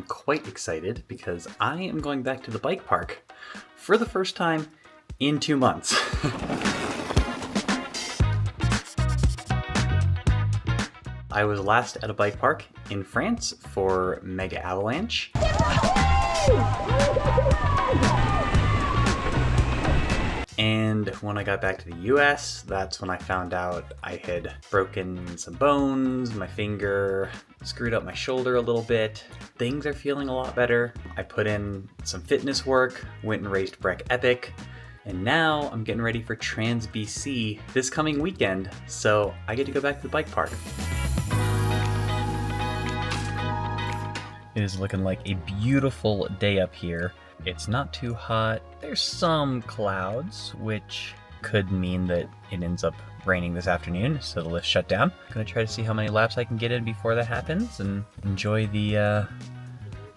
I'm quite excited because I am going back to the bike park for the first time in 2 months. I was last at a bike park in France for Mega Avalanche. And when I got back to the US, that's when I found out I had broken some bones, my finger, screwed up my shoulder a little bit. Things are feeling a lot better. I put in some fitness work, went and raced Breck Epic, and now I'm getting ready for Trans BC this coming weekend, so I get to go back to the bike park. It is looking like a beautiful day up here. It's not too hot. There's some clouds, which could mean that it ends up raining this afternoon, so the lift's shut down. I'm gonna try to see how many laps I can get in before that happens and enjoy the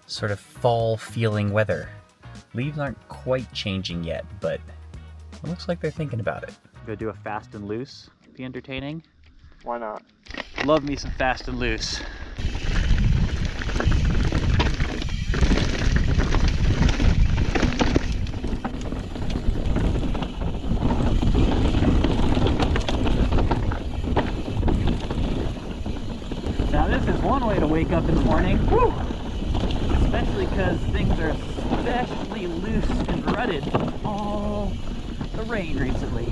sort of fall feeling weather. Leaves aren't quite changing yet, but it looks like they're thinking about it. Go do a fast and loose, be entertaining. Why not? Love me some fast and loose. Now this is one way to wake up in the morning. Woo! Especially because things are especially loose and rutted from all the rain recently.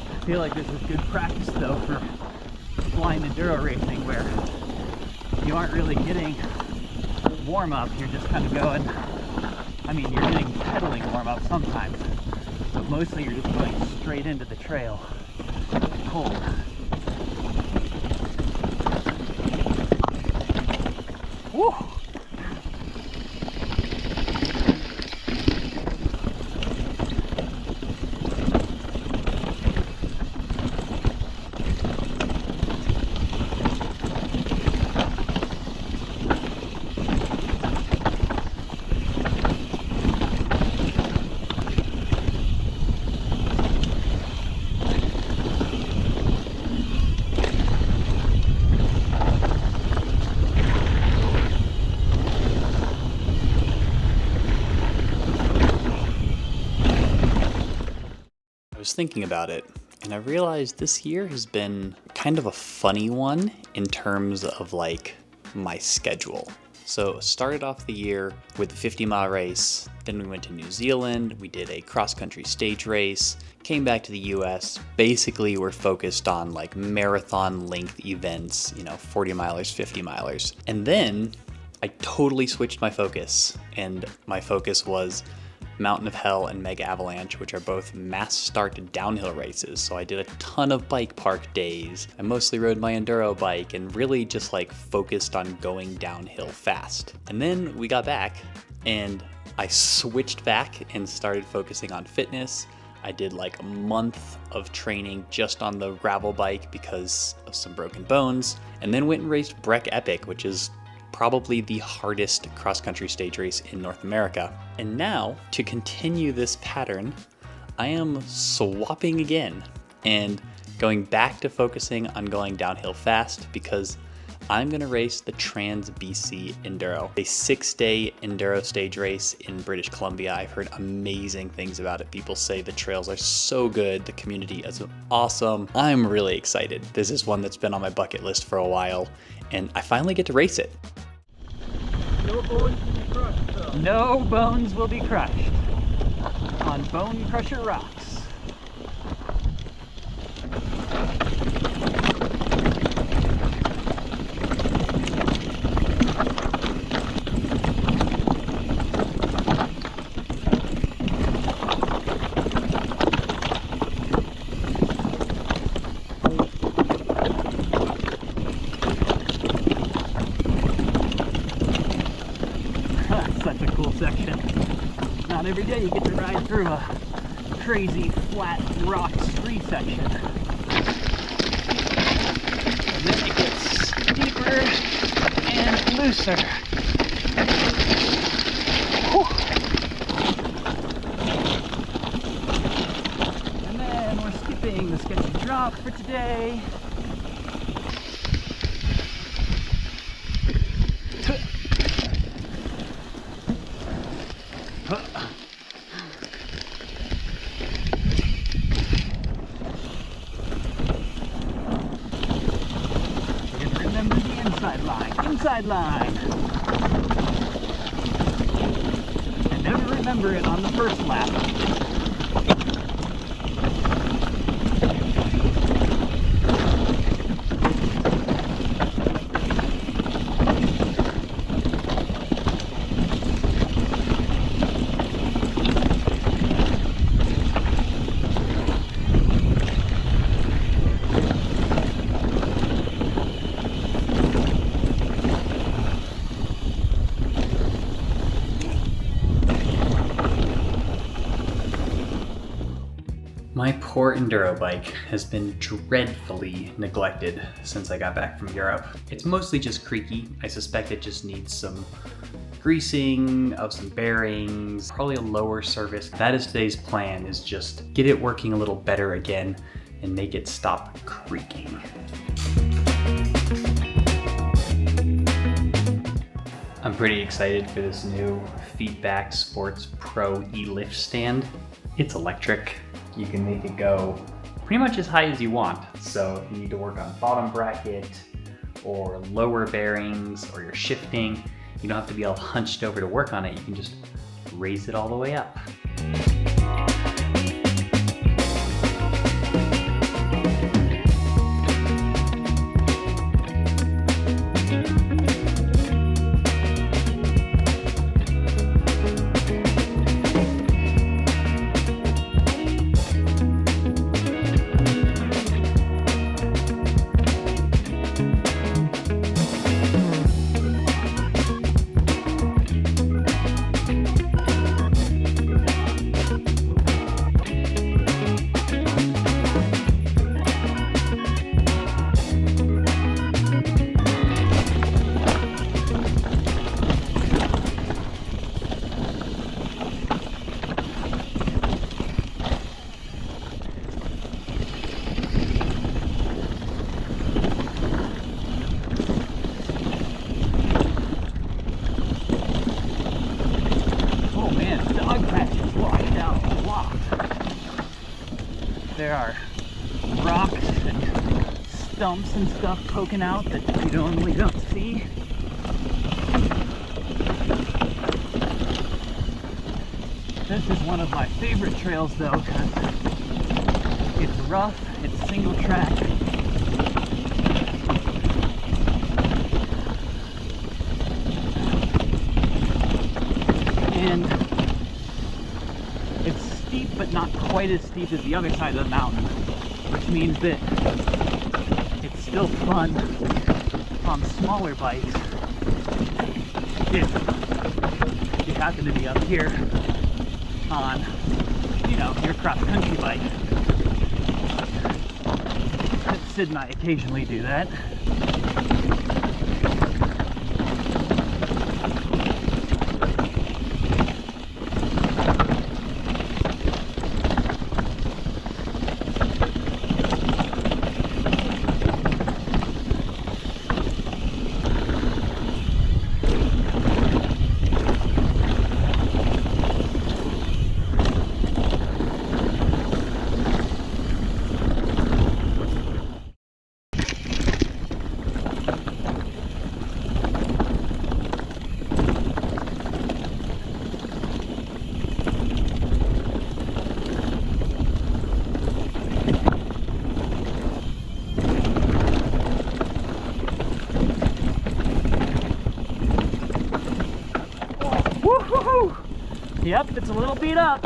I feel like this is good practice though for blind enduro racing, where you aren't really getting warm up, you're just kind of going, I mean, you're getting pedaling warm up sometimes, but mostly you're just going straight into the trail. Cold. Woo! I was thinking about it, and I realized this year has been kind of a funny one in terms of like my schedule. So started off the year with the 50-mile race, then we went to New Zealand, we did a cross-country stage race, came back to the US. Basically we're focused on like marathon length events, 40-milers, 50-milers. And then I totally switched my focus, and my focus was Mountain of Hell and Mega Avalanche, which are both mass start downhill races. So I did a ton of bike park days. I mostly rode my enduro bike and really just like focused on going downhill fast. And then we got back and I switched back and started focusing on fitness. I did like a month of training just on the gravel bike because of some broken bones, and then went and raced Breck Epic, which is probably the hardest cross-country stage race in North America. And now, to continue this pattern, I am swapping again and going back to focusing on going downhill fast, because I'm gonna race the Trans BC Enduro, a 6-day enduro stage race in British Columbia. I've heard amazing things about it. People say the trails are so good, the community is awesome. I'm really excited. This is one that's been on my bucket list for a while, and I finally get to race it. No bones will be crushed, though. No bones will be crushed on Bone Crusher rocks. Such a cool section. Not every day you get to ride through a crazy flat rock street section. And then it gets deeper and looser. Whew. And then we're skipping the sketchy drop for today. We're gonna remember the inside line. Inside line. And never remember it on the first lap. My poor enduro bike has been dreadfully neglected since I got back from Europe. It's mostly just creaky. I suspect it just needs some greasing of some bearings, probably a lower service. That is today's plan, is just get it working a little better again and make it stop creaking. I'm pretty excited for this new Feedback Sports Pro e-lift stand. It's electric. You can make it go pretty much as high as you want. So if you need to work on bottom bracket or lower bearings or you're shifting, you don't have to be all hunched over to work on it. You can just raise it all the way up. There are rocks and stumps and stuff poking out that you normally don't see. This is one of my favorite trails though, because it's rough, it's single track. And it's steep, but not quite as steep as the other side of the mountain, which means that it's still fun on smaller bikes if you happen to be up here on, you know, your cross-country bike. Sid and I occasionally do that. Woo-hoo-hoo! Yep, it's a little beat up.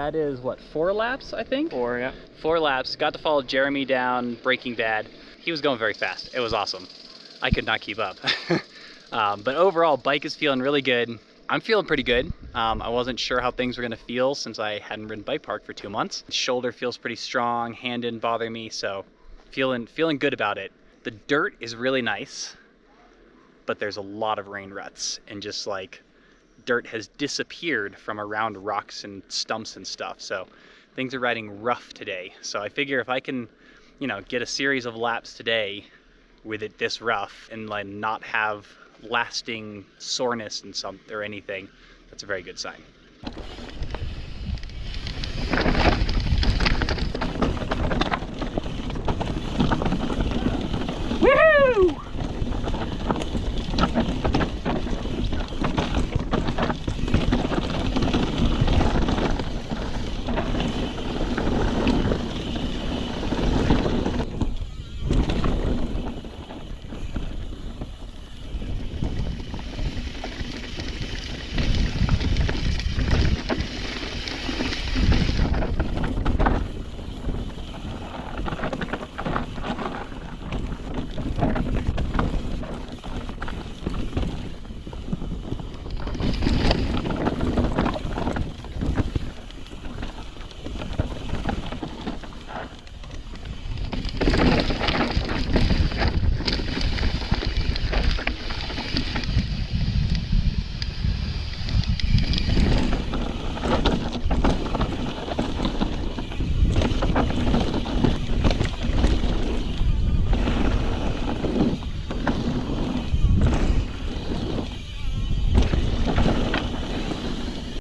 that is what, 4 laps, I think? 4, yeah. 4 laps. Got to follow Jeremy down Breaking Bad. He was going very fast. It was awesome. I could not keep up. But overall, bike is feeling really good. I'm feeling pretty good. I wasn't sure how things were gonna feel since I hadn't ridden bike park for 2 months. Shoulder feels pretty strong, hand didn't bother me, so feeling good about it. The dirt is really nice, but there's a lot of rain ruts, and just like dirt has disappeared from around rocks and stumps and stuff. So things are riding rough today. So I figure if I can, you know, get a series of laps today with it this rough and like not have lasting soreness and or anything, that's a very good sign. Woohoo!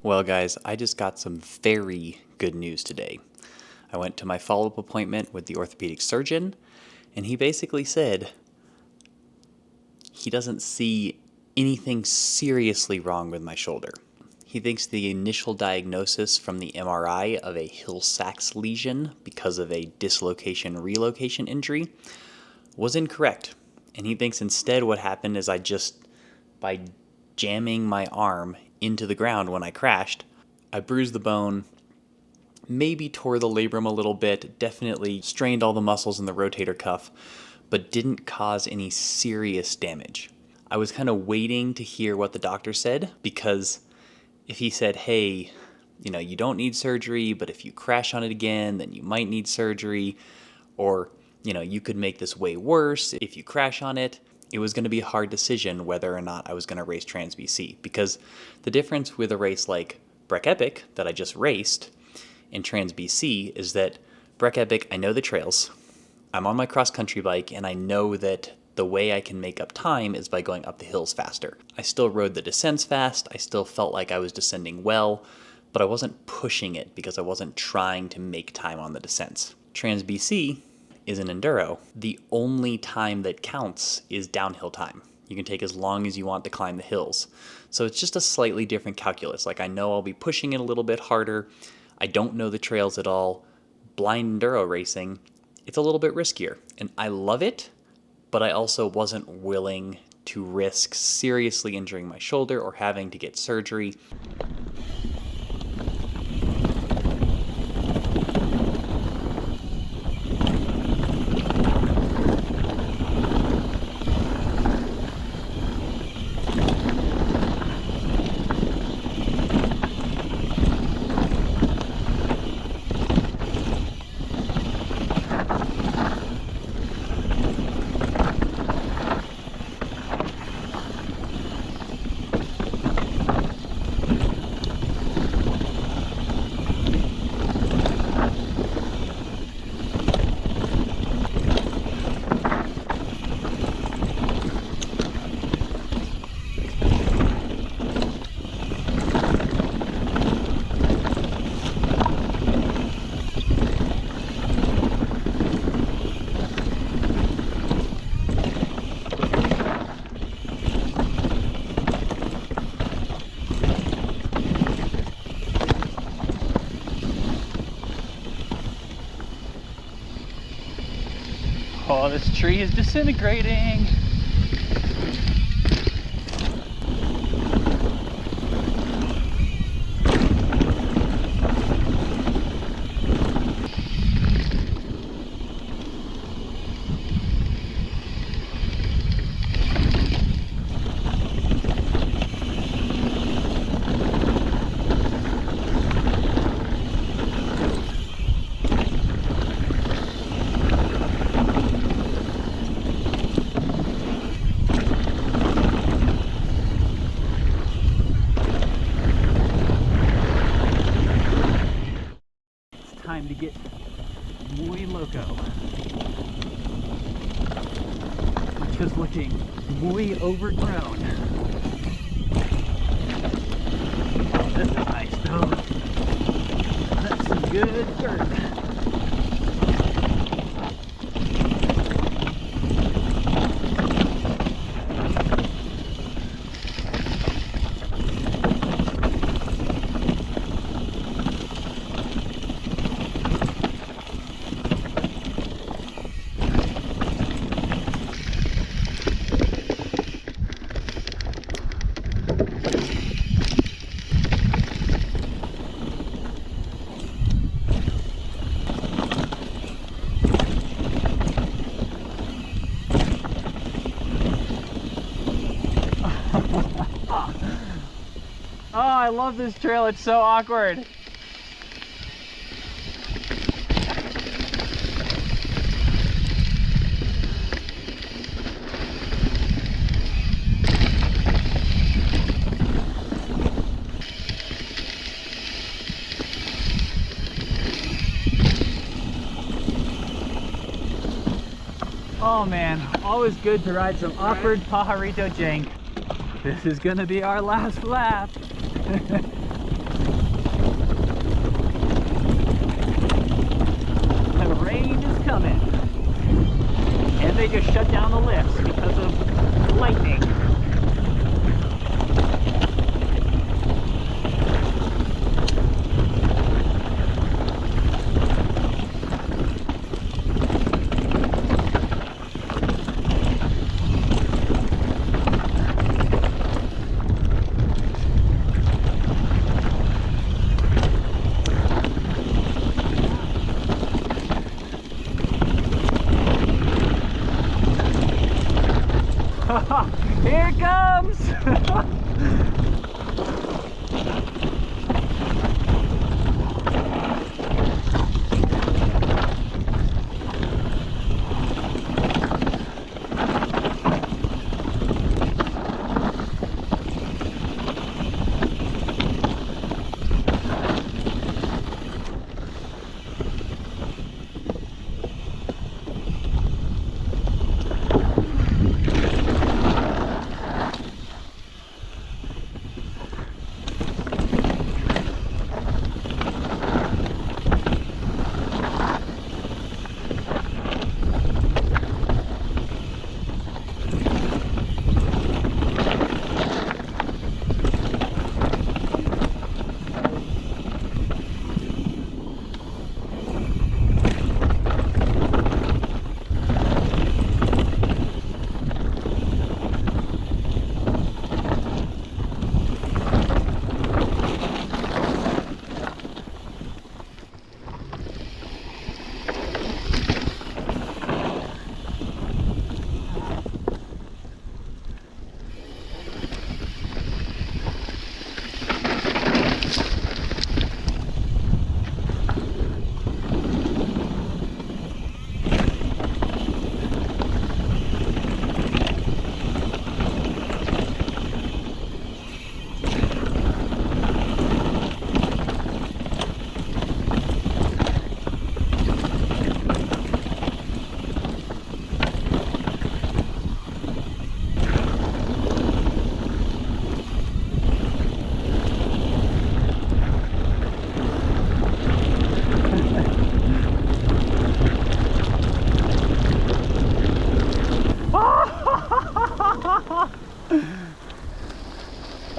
Well guys, I just got some very good news today. I went to my follow-up appointment with the orthopedic surgeon, and he basically said he doesn't see anything seriously wrong with my shoulder. He thinks the initial diagnosis from the MRI of a Hill-Sachs lesion because of a dislocation-relocation injury was incorrect. And he thinks instead what happened is by jamming my arm into the ground when I crashed, I bruised the bone, maybe tore the labrum a little bit, definitely strained all the muscles in the rotator cuff, but didn't cause any serious damage. I was kind of waiting to hear what the doctor said, because if he said, hey, you know, you don't need surgery, but if you crash on it again, then you might need surgery, or, you know, you could make this way worse if you crash on it, it was going to be a hard decision whether or not I was going to race Trans BC, because the difference with a race like Breck Epic that I just raced in Trans BC is that Breck Epic, I know the trails, I'm on my cross-country bike, and I know that the way I can make up time is by going up the hills faster. I still rode the descents fast, I still felt like I was descending well, but I wasn't pushing it because I wasn't trying to make time on the descents. Trans BC is an enduro. The only time that counts is downhill time. You can take as long as you want to climb the hills. So it's just a slightly different calculus. Like, I know I'll be pushing it a little bit harder. I don't know the trails at all. Blind enduro racing, it's a little bit riskier. And I love it, but I also wasn't willing to risk seriously injuring my shoulder or having to get surgery. Oh, this tree is disintegrating. time to get muy loco, which is looking muy overgrown. Oh, this is nice though. That's some good dirt. Oh, I love this trail. It's so awkward. Oh man, always good to ride some awkward pajarito jank. This is gonna be our last lap. The rain is coming. And they just shut down the lifts because of lightning. Here it comes!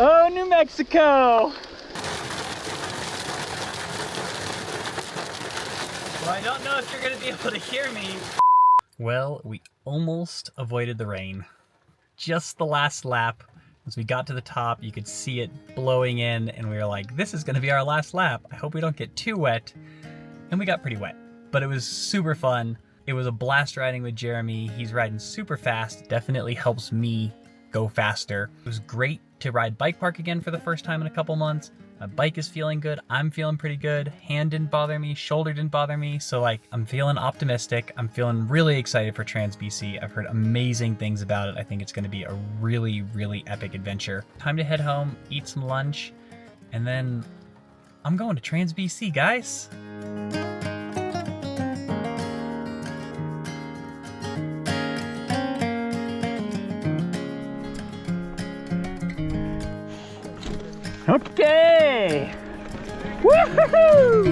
Oh, New Mexico! Well, I don't know if you're gonna be able to hear me. Well, we almost avoided the rain. Just the last lap. As we got to the top, you could see it blowing in, and we were like, this is gonna be our last lap. I hope we don't get too wet. And we got pretty wet, but it was super fun. It was a blast riding with Jeremy. He's riding super fast. Definitely helps me go faster. It was great to ride bike park again for the first time in a couple months. My bike is feeling good. I'm feeling pretty good. Hand didn't bother me. Shoulder didn't bother me. So like, I'm feeling optimistic. I'm feeling really excited for Trans BC. I've heard amazing things about it. I think it's going to be a really, really epic adventure. Time to head home, eat some lunch, and then I'm going to Trans BC, guys. Okay! Woohoo!